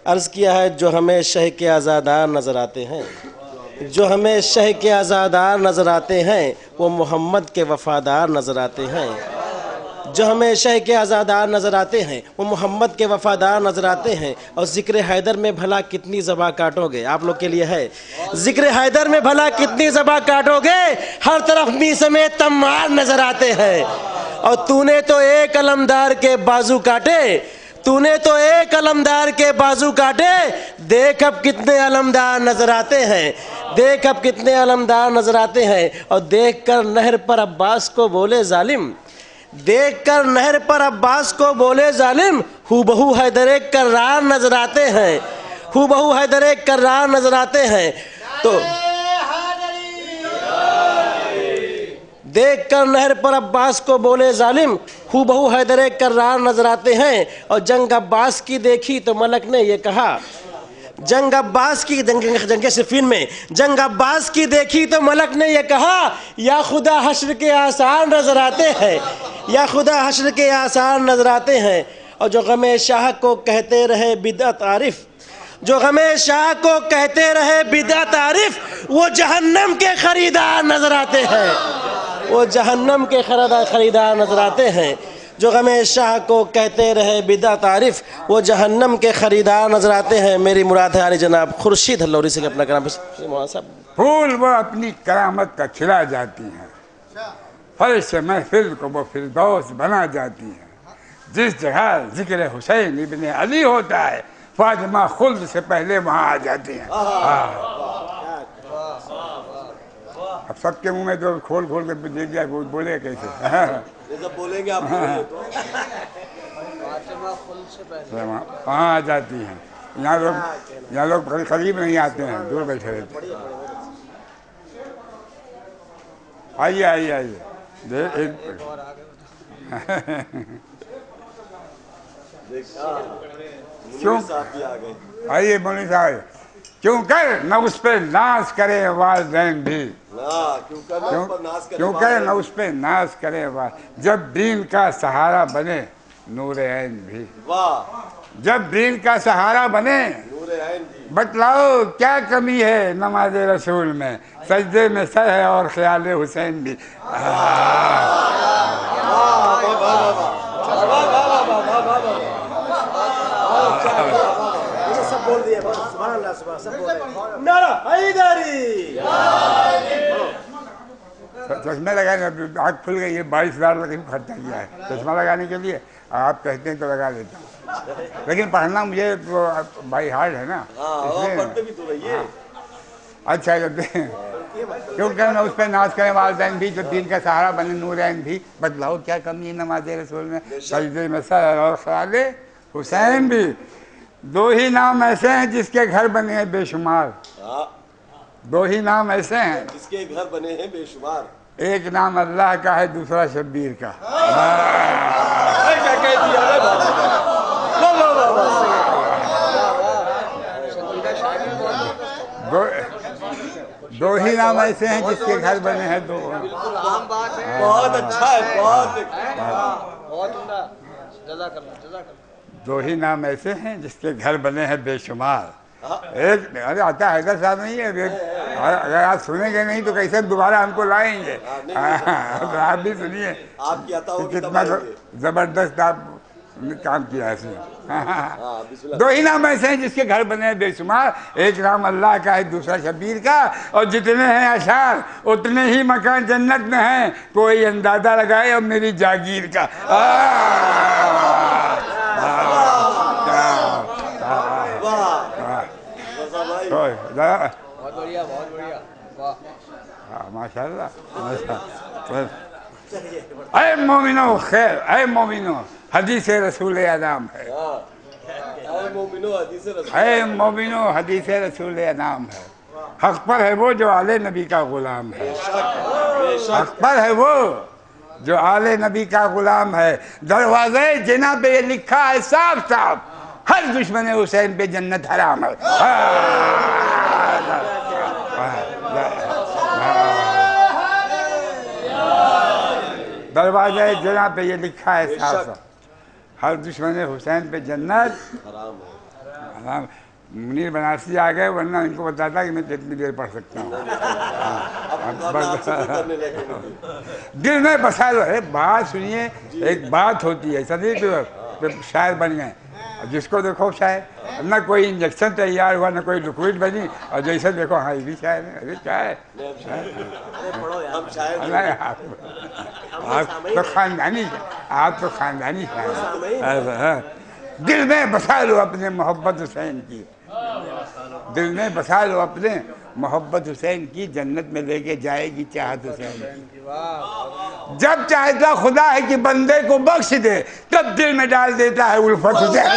عرض کیا ہے جو ہمیں شہ کے عزادار نظر آتے ہیں، جو ہمیں شہ کے عزادار نظر آتے ہیں وہ محمد کے وفادار نظر آتے ہیں، جو ہمیں شہ کے عزادار نظر آتے ہیں وہ محمد کے وفادار نظر آتے ہیں۔ اور ذکر حیدر میں بھلا کتنی زباں کاٹو گے، آپ لوگ کے لیے ہے، ذکر حیدر میں بھلا کتنی زباں کاٹو گے، ہر طرف میس میں تمار نظر آتے ہیں۔ اور تو نے تو ایک علمدار کے بازو کاٹے، تو نے تو ایک علمدار کے بازو کاٹے، دیکھ اب کتنے علمدار نظر آتے ہیں، دیکھ اب کتنے علمدار نظر آتے ہیں۔ اور دیکھ کر نہر پر عباس کو بولے ظالم، دیکھ کر نہر پر عباس کو بولے ظالم، ہو بہو حیدر کرار نظر آتے ہیں، ہو بہو حیدر کرار نظر آتے ہیں۔ تو دیکھ کر نہر پر عباس کو بولے ظالم، ہو بہو حیدر کرار نظر آتے ہیں۔ اور جنگ عباس کی دیکھی تو ملک نے یہ کہا، جنگ عباس کی جنگ صفین میں جنگ عباس کی دیکھی تو ملک نے یہ کہا، یا خدا حشر کے آثار نظر آتے ہیں، یا خدا حشر کے آثار نظر آتے ہیں۔ اور جو غم شاہ کو کہتے رہے بدعت عارف، جو غم شاہ کو کہتے رہے بدعت عارف، وہ جہنم کے خریدار نظر آتے ہیں، وہ جہنم کے خریدار نظر آتے ہیں۔ جو غم شاہ کو کہتے رہے بدعت عارف، وہ جہنم کے خریدار نظر آتے ہیں۔ میری مراد ہے علی جناب خورشید ہلوری سے اپنا کلام مولانا صاحب۔ پھول وہ اپنی کرامت کا کھلا جاتی ہیں، فرش محفل کو وہ فردوس بنا جاتی ہیں۔ جس جگہ ذکر حسین ابن علی ہوتا ہے، فاطمہ خلد سے پہلے وہاں آ جاتی ہیں۔ اب سب کے منہ میں تو کھول کھول کے دیکھ لیا، بولے کیسے بولیں گے آپ وہاں آ جاتی ہیں۔ یہاں لوگ قریب نہیں آتے ہیں، دور بیٹھے رہتے ہیں۔ آئیے آئیے آئیے، آئیے مولوی صاحب، کیوں کر نہ اس پہ ناز کرے والدین بھی، کیوں کر نہ اس پہ ناز کرے جب دین کا سہارا بنے نور عین بھی، جب دین کا سہارا بنے بتلاؤ کیا کمی ہے نماز رسول میں، سجدے میں سر ہے اور خیال حسین بھی۔ چشمہ لگانے آنکھ کھل گئی ہے، 22,000 خرچہ کیا ہے چشمہ لگانے کے لیے، آپ کہتے ہیں تو لگا دیتا ہوں، لیکن پڑھنا مجھے بائی ہارڈ ہے نا، اچھا کیوں کہ اس پہ ناز کریں والدین بھی، جو دین کا سہارا بنے نور عین بھی، بتلاؤ کیا کمی ہے نماز رسول میں، سجدے میں سر اور خیال حسین بھی۔ دو ہی نام ایسے ہیں جس کے گھر بنے ہیں بے شمار، دو ہی نام ایسے ہیں جس کے گھر بنے ہیں بے شمار، ایک نام اللہ کا ہے دوسرا شبیر کا۔ دو ہی نام ایسے ہیں جس کے گھر بنے ہیں دو۔ بہت اچھا ہے، بہت عمدہ، جزاک اللہ۔ دو ہی نام ایسے ہیں جس کے گھر بنے ہیں بے شمار، ایک ارے آتا حیدر صاحب نہیں ہے، اگر آپ سنیں گے نہیں تو کیسے دوبارہ ہم کو لائیں گے، آپ بھی سنیے کتنا زبردست آپ نے کام کیا ہے اس میں۔ دو ہی نام ایسے ہیں جس کے گھر بنے ہیں بے شمار، ایک نام اللہ کا ہے دوسرا شبیر کا، اور جتنے ہیں اشعار اتنے ہی مکان جنت میں ہیں، کوئی اندازہ لگائے اور میری جاگیر کا۔ بہت بڑھیا، بہت بڑھیا، واہ ماشاء اللہ۔ اے مومنو خیر، اے مومنو حدیث رسول انام ہے، اے مومنو حدیث رسول انام ہے، حق پر ہے وہ جو آل نبی کا غلام ہے، حق پر ہے وہ جو آل نبی کا غلام ہے، دروازے جناح پہ یہ لکھا ہے صاف صاف، ہر دشمن حسین پہ جنت حرام ہے۔ دروازہ جناح پہ یہ لکھا ہے صاف صاف، ہر دشمن حسین پہ جنت منیر بنارسی آ گئے ورنہ ان کو بتاتا کہ میں کتنی دیر پڑھ سکتا ہوں. دل میں بسا لو. بات سنیے, ایک بات ہوتی ہے, ایسا نہیں کہ شاعر بن گئے. جس کو دیکھو شاعر, نہ کوئی انجیکشن تیار ہوا, نہ کوئی لکوڈ بنی, اور جیسے دیکھو ہاں یہ بھی شاعر ہے. ارے کیا ہے, آپ تو خاندانی, آپ تو خاندانی شاعر. دل میں بسا لو اپنے محبت حسین کی, دل میں بسا لو اپنے محبت حسین کی, جنت میں لے کے جائے گی چاہت حسین کی. جب چاہتا خدا ہے کہ بندے کو بخش دے, تب دل میں ڈال دیتا ہے الفت حسین.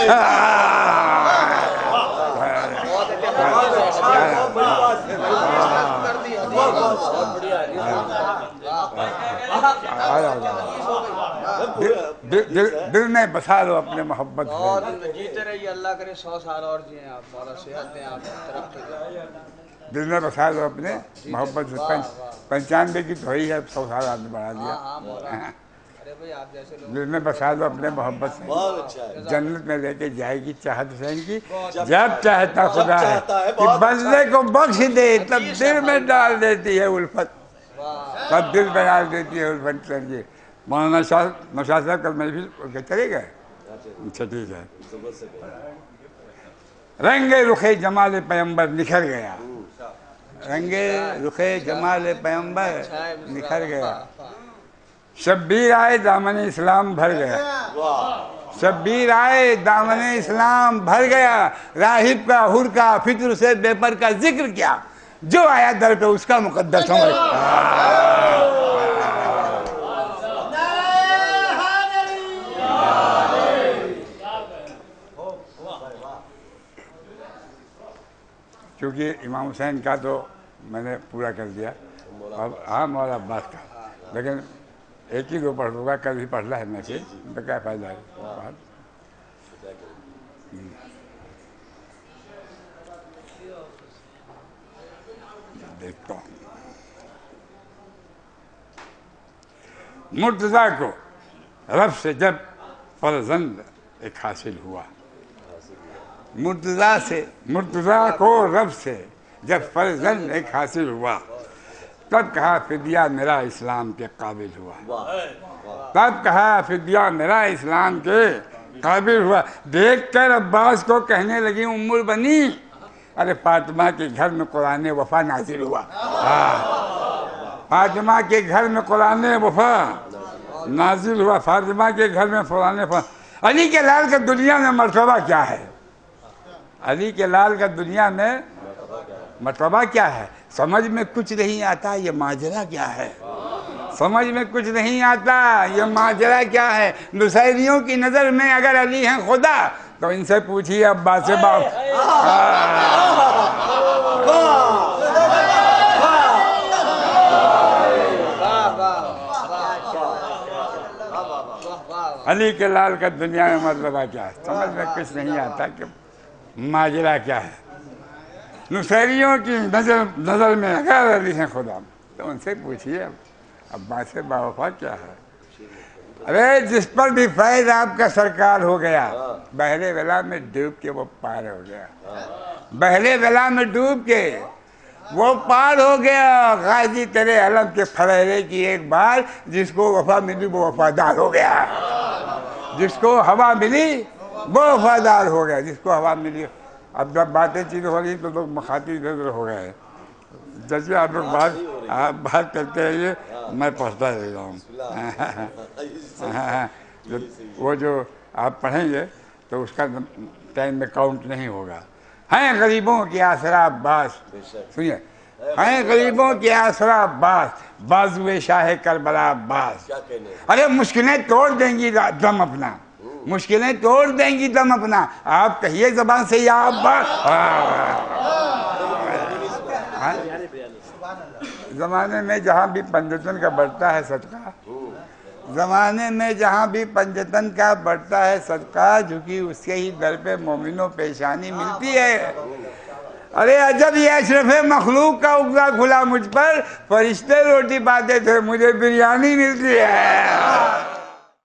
دل میں بسا لو اپنے محبت اور جیتے رہیے, اللہ کرے 100 سال اور جئیں آپ, مولا صحت دیں آپ, ترقی کریں. دل میں بسا لو اپنے محبت سے. 95 کی تو ہی ہے, 100 سال آپ نے بڑھا دیا. دل میں بسا لو اپنے محبت سے, جنت میں لے کے جائے گی چاہت حسین کی. جب چاہتا خدا ہے کہ بندے کو بخش دے, تب دل میں ڈال دیتی ہے الفت, تب دل میں ڈال دیتی ہے الفت حسین کی. مولانا نوشاد صاحب کل محفل چلے گئے. اچھا ٹھیک ہے. رنگ رخ جمال پیغمبر نکھر گیا, رنگ رخ جمال پیغمبر نکھر گیا. شبیر آئے دامن اسلام بھر گیا, شبیر آئے دامن اسلام بھر گیا. راہب کا, حر کا, فطر سے بے پر کا ذکر کیا, جو آیا در پہ اس کا مقدس سمجھ. کیونکہ امام حسین کا تو میں نے پورا کر دیا, اب ہاں مولا عباس کا, لیکن ایک ہی دو پڑھ لوں گا, کل ہی پڑھ لا ہے میں سے, تو کیا فائدہ ہے. دیکھتا ہوں. مرتضیٰ کو رب سے جب فرزند ایک حاصل ہوا, مرتضیٰ کو رب سے جب فرزند ایک حاصل ہوا, تب کہا فدیہ میرا اسلام کے قابل ہوا, تب کہا فدیہ میرا اسلام کے قابل ہوا. دیکھ کر عباس کو کہنے لگی ام البنی, ارے فاطمہ کے گھر میں قرآن وفا نازل ہوا. فاطمہ کے گھر میں قرآن وفا نازل ہوا, فاطمہ کے گھر میں قرآن وفا. علی کے لال کا دنیا میں مرتبہ کیا ہے, علی کے لال کا دنیا میں مرتبہ کیا ہے. سمجھ میں کچھ نہیں آتا یہ ماجرا کیا ہے, سمجھ میں کچھ نہیں آتا یہ ماجرا کیا ہے. نصیریوں کی نظر میں اگر علی ہیں خدا, تو ان سے پوچھیے عباس باپ. علی کے لال کا دنیا میں مرتبہ کیا ہے, سمجھ میں کچھ نہیں آتا کہ ماجرا کیا ہے. نصیریوں کی نظر میں اگر علی ہیں خدا, تو ان سے پوچھیے عباس باوفا کیا ہے. ارے جس پر بھی فیض آپ کا سرکار ہو گیا, بحر ولا میں ڈوب کے وہ پار ہو گیا, بحر ولا میں ڈوب کے وہ پار ہو گیا. غازی تیرے علم کے پھریرے کی ایک بار, جس کو وفا ملی وہ وفادار ہو گیا, جس کو ہوا ملی وہ وفادار ہو گیا, جس کو ہوا ملی. اب جب باتیں چیز ہو رہی تو لوگ مخاطب ادھر ہو گئے. جیسے آپ لوگ بات کرتے رہیے, میں پڑھتا رہ رہا ہوں. وہ جو آپ پڑھیں گے تو اس کا ٹائم میں کاؤنٹ نہیں ہوگا. ہیں غریبوں کے آسرا عباس, سنیے, ہیں غریبوں کے آسرا عباس, بازوئے شاہ کربلا عباس. ارے مشکلیں توڑ دیں گی دم اپنا, مشکلیں توڑ دیں گی دم اپنا, آپ کہیے زبان سے یا عباس. زمانے میں جہاں بھی پنجتن کا بڑھتا ہے صدقہ, زمانے میں جہاں بھی پنجتن کا بڑھتا ہے صدقہ, جھکی اس کے ہی در پہ مومنوں پیشانی ملتی ہے. ارے عجب یہ اشرف مخلوق کا اگلا کھلا مجھ پر, فرشتے روٹی پاتے تھے مجھے بریانی ملتی ہے.